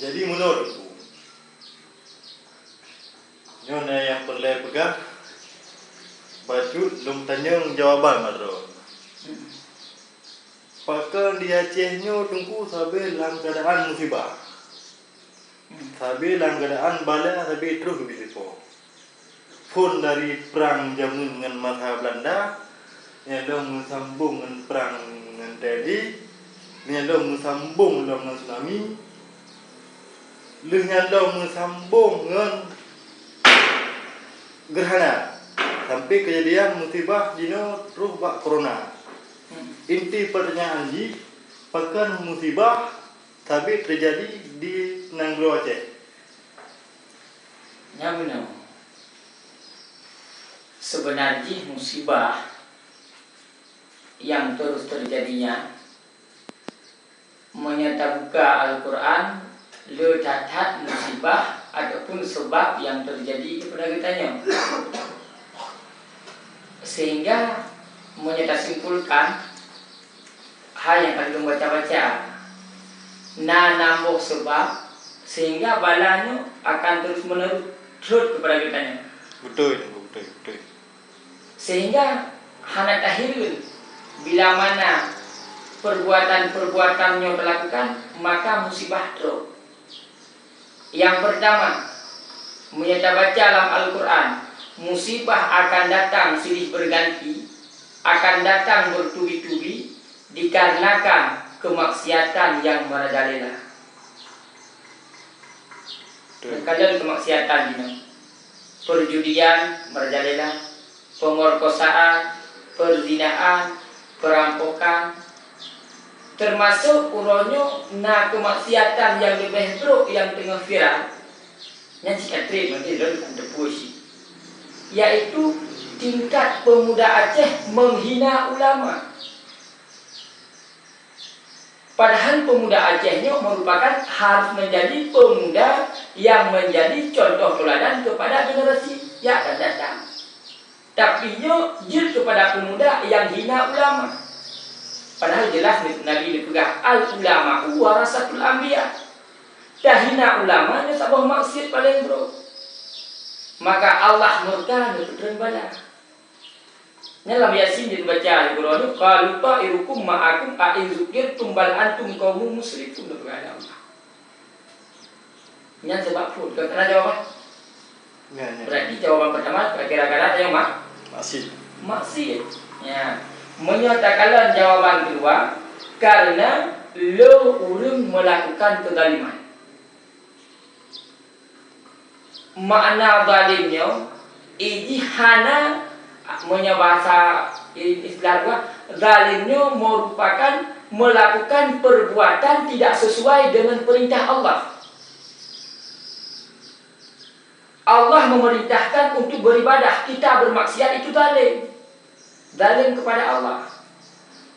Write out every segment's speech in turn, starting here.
Jadi menurutku, nyonya yang perlu pegang, baju lum tanyang jawaban madro. Pakai di Acehnya tunggu sampai dalam keadaan musibah. Sampai dalam keadaan bala sampai terus begitu. Pun dari perang jamun dengan masa Belanda, yang dong sambung dengan perang dengan TNI, yang dong sambung dengan tsunami, yang dong sambung dengan gerhana. Sampai kejadian musibah dino terus bak corona. Inti pertanyaan di pakan musibah tapi terjadi di Nanggro Aceh. Ya benar. Sebenarnya musibah yang terus terjadinya menyata buka Al-Quran ledahat musibah ataupun sebab yang terjadi kepada kitanya, sehingga menyata simpulkan hal yang kalian baca-baca nambah sebab sehingga balanya akan terus menerus kepada kitanya. Betul. Sehingga hana tahirun bila mana perbuatan-perbuatannya dilakukan maka musibah terus. Yang pertama, menyata baca dalam Al-Quran, musibah akan datang silih berganti, akan datang bertubi-tubi dikarenakan kemaksiatan yang merajalela. Kalian kemaksiatan ini, perjudian merajalela, pemerkosaan, perzinaan, perampokan, termasuk uronyo na kemaksiatan yang lebih buruk yang tengah viral. Yang jika trade nanti dalam puisi, yaitu tingkat pemuda Aceh menghina ulama. Padahal pemuda Acehnya merupakan harus menjadi pemuda yang menjadi contoh teladan kepada generasi yang akan datang. Tapi jil kepada pemuda yang hina ulama. Padahal jelas Nabi dipegang al-ulama warasatul anbiya. Dah hina ulama nya sabah maksiat paling bro. Maka Allah murka dan bala. Dalam Yasin dibaca di Quran, qalu ta'irukum ma'akum a'izukir tumbal antum qaumun musyrikun kepada Allah. Yang sebab pun kena jawaban. Berarti jawaban pertama kira-kira ada yang maksiat. Ya. Menyatakan jawaban kedua karena lo urung melakukan kezaliman. Makna zalimnya ijihana bahasa istilah zalimnya merupakan melakukan perbuatan tidak sesuai dengan perintah Allah. Allah memerintahkan untuk beribadah, kita bermaksiat itu zalim. Zalim kepada Allah.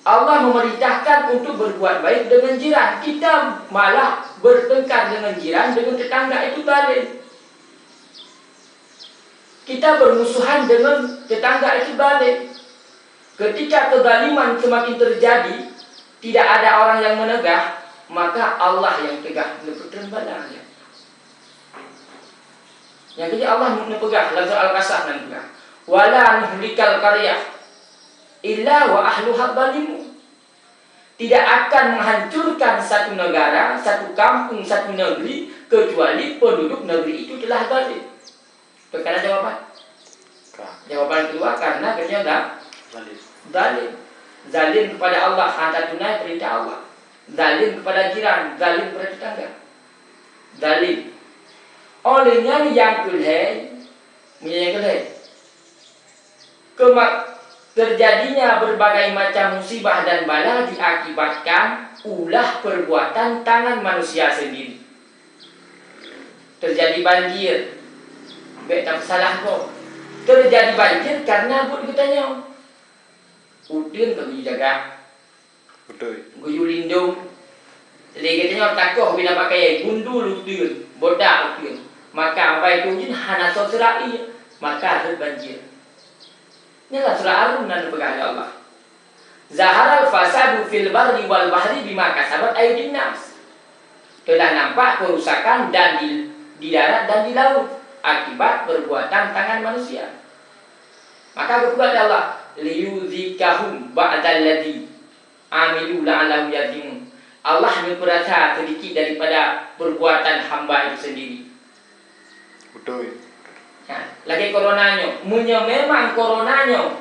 Allah memerintahkan untuk berbuat baik dengan jiran, kita malah bertengkar dengan jiran, dengan tetangga, itu zalim. Kita bermusuhan dengan tetangga, itu zalim. Ketika kezaliman semakin terjadi, tidak ada orang yang menegah, maka Allah yang tegah dan badannya. Yang ketiga Allah menepegah dalam surah Al-Qasas dan juga wala nuhlikal qaryah illa wa ahluha zalimun. Tidak akan menghancurkan satu negara, satu kampung, satu negeri kecuali penduduk negeri itu telah zalim. Karena jawaban. Jawaban kedua karena kerja zalim. Zalim kepada Allah, hantar tunai perintah Allah. Zalim kepada jiran, zalim kepada tetangga. Zalim. Olehnya yang terjadinya berbagai macam musibah dan bala diakibatkan ulah perbuatan tangan manusia sendiri. Terjadi banjir, tak salah kok. Terjadi banjir karena buat kitanya. Udin tak dijaga. Betul. Guyu lindung. Jadi katanya takoh bila pakai gundul udin, bodak udin. Maka apa itu jin hana sosirai, maka ada banjir. Inilah surah Ar-Rum dan berkata Allah. Zaharal fasadu fil barri wal bahri bima kasabat aydin nas. telah nampak kerusakan dan di darat dan di laut akibat perbuatan tangan manusia. Maka berkata Allah, liyuzikahum ba'dalladzi amilu la'allahum yarji'un. Allah memperasa sedikit daripada perbuatan hamba itu sendiri. Betul. Lagi coronanya, memang coronanya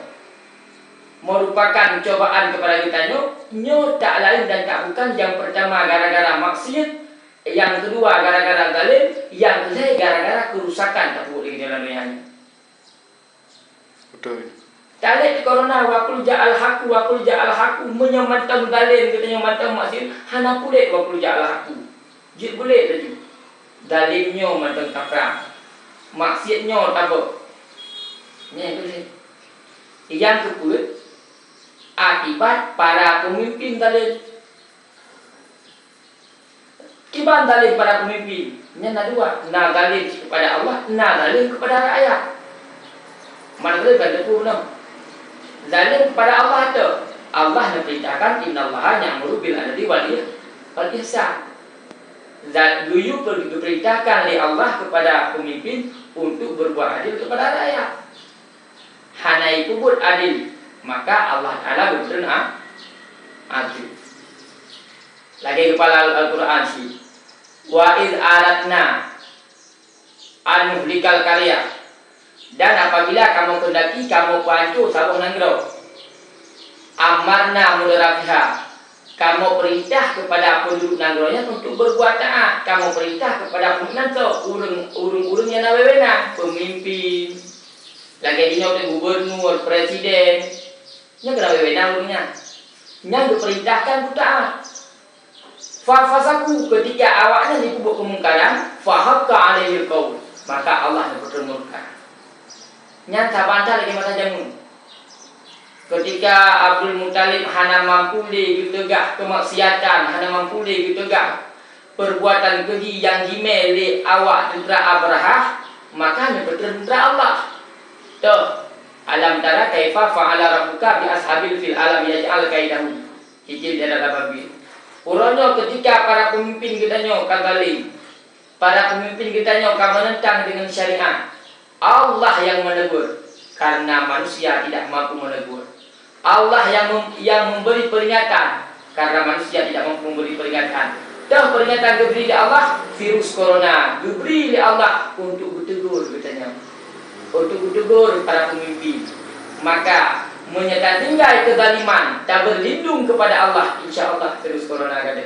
merupakan cobaan kepada kita nyo tak lain dan tak bukan. Yang pertama gara-gara maksiat, yang kedua gara-gara zalim, yang ketiga gara-gara kerusakan tak boleh di dalam dunia. Betul. Talik corona wakul ja'al haku menyamantang zalim, kita nyamantang maksiat hana kulit wakul ja'al haku. Jid boleh tadi. Zalimnya mantang takrang. Maksiatnya tabuk. Ni boleh. Yang kedua, akibat para pemimpin zalim. Kiban zalim para pemimpin. Ini ada dua. Na zalim kepada Allah, na zalim kepada rakyat. Mana boleh kan depu benar. Zalim kepada Allah tu. Allah nak perintahkan innallaha ya'muru bil adli wal ihsan. Dulu diperintahkan oleh Allah kepada pemimpin untuk berbuat adil kepada rakyat. Hana itu buat adil, maka Allah Ta'ala berfirman adil. Lagi kepala Al-Quran sih. Wa iz aradna an nuhlikal qarya. Dan apabila kamu kendaki kamu pancur sabuh nanggro. Amarna mudarabha. Kamu perintah kepada penduduk nanggronya untuk berbuat taat. Kamu perintah kepada penduduk urung-urung yang nawewena, pemimpin. Lagi dia oleh gubernur, presiden. Nya kena wewena urungnya. Nya diperintahkan untuk taat. Fasaku ketika awaknya dikubur kemungkaran, fahaqqa alaihil qaul. Maka Allah berfirman. Nya sabanta lagi mata jamu. Ketika Abdul Muttalib hana mampu ditegak kemaksiatan, hana mampu ditegak perbuatan keji yang dimele awak tentera Abrahah, maka tentera Allah. Tuh, alam tara kaifa fa'ala rabbuka bi ashabil fil alam yaj'al kaidahu. Hijil dia dalam babi. Urangnya ketika para pemimpin kita nyo kagaling, para pemimpin kita nyo menentang dengan syariat, Allah yang menegur karena manusia tidak mampu menegur. Allah yang memberi peringatan karena manusia tidak mampu memberi peringatan. Dan peringatan diberi oleh Allah, virus corona diberi oleh Allah untuk bertegur katanya. Untuk bertegur para pemimpin. Maka menyatakan tinggal kezaliman, tak berlindung kepada Allah, insya Allah virus corona ada.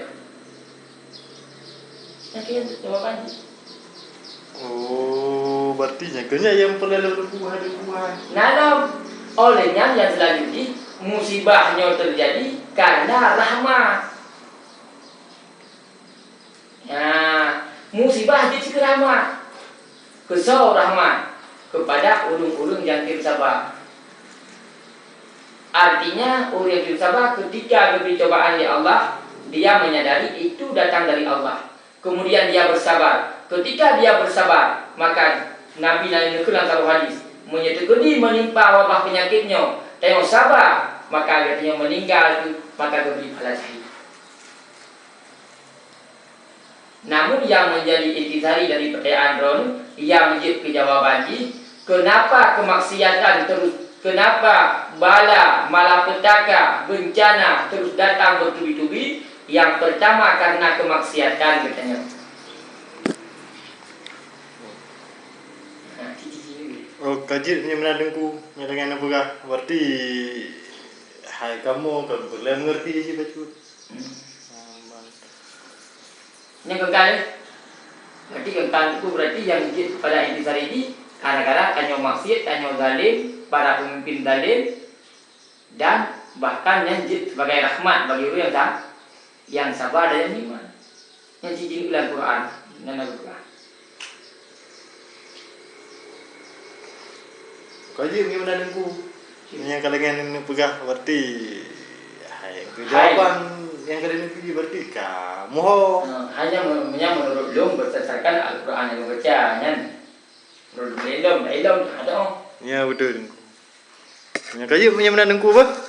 Yakin jawabannya? Oh, berarti kena yang pernah berbuah. Nanam olehnya yang selanjutnya musibahnya terjadi karena rahmat. Ya, musibah jadi rahmat. Kesau rahmat kepada urung-urung yang bersabar. Artinya orang yang bersabar ketika diberi cobaan oleh Allah, dia menyadari itu datang dari Allah. Kemudian dia bersabar. Ketika dia bersabar, maka Nabi dalam satu hadis menyatakan menimpa wabah penyakitnya, tengok sabar, maka katanya meninggal itu, maka diberi pahala syahid. Namun yang menjadi intisari dari pertanyaan Ron, yang menjadi kejawaban ini, kenapa kemaksiatan terus, kenapa bala, malapetaka, bencana terus datang bertubi-tubi? Yang pertama karena kemaksiatan katanya. Oh, kaji punya menadengku, dengan apa kah? Berarti hai kamu boleh mengerti sih baca. Yang kekal, berarti kekal itu berarti yang pada intisari ini gara-gara tanyo maksiat, tanyo zalim, para pemimpin zalim, dan bahkan yang sebagai rahmat bagi orang yang sabar dan yang iman. Yang cincin dalam Quran dan Al-Quran. Kaji punya menadengku, yang kalian ini pegah berarti hai jawaban yang kalian pilih berarti kamu hanya menurut belum berdasarkan Al-Quran yang membaca kan. Menurut belum ada. Ya betul. Yang kaji punya menadengku apa?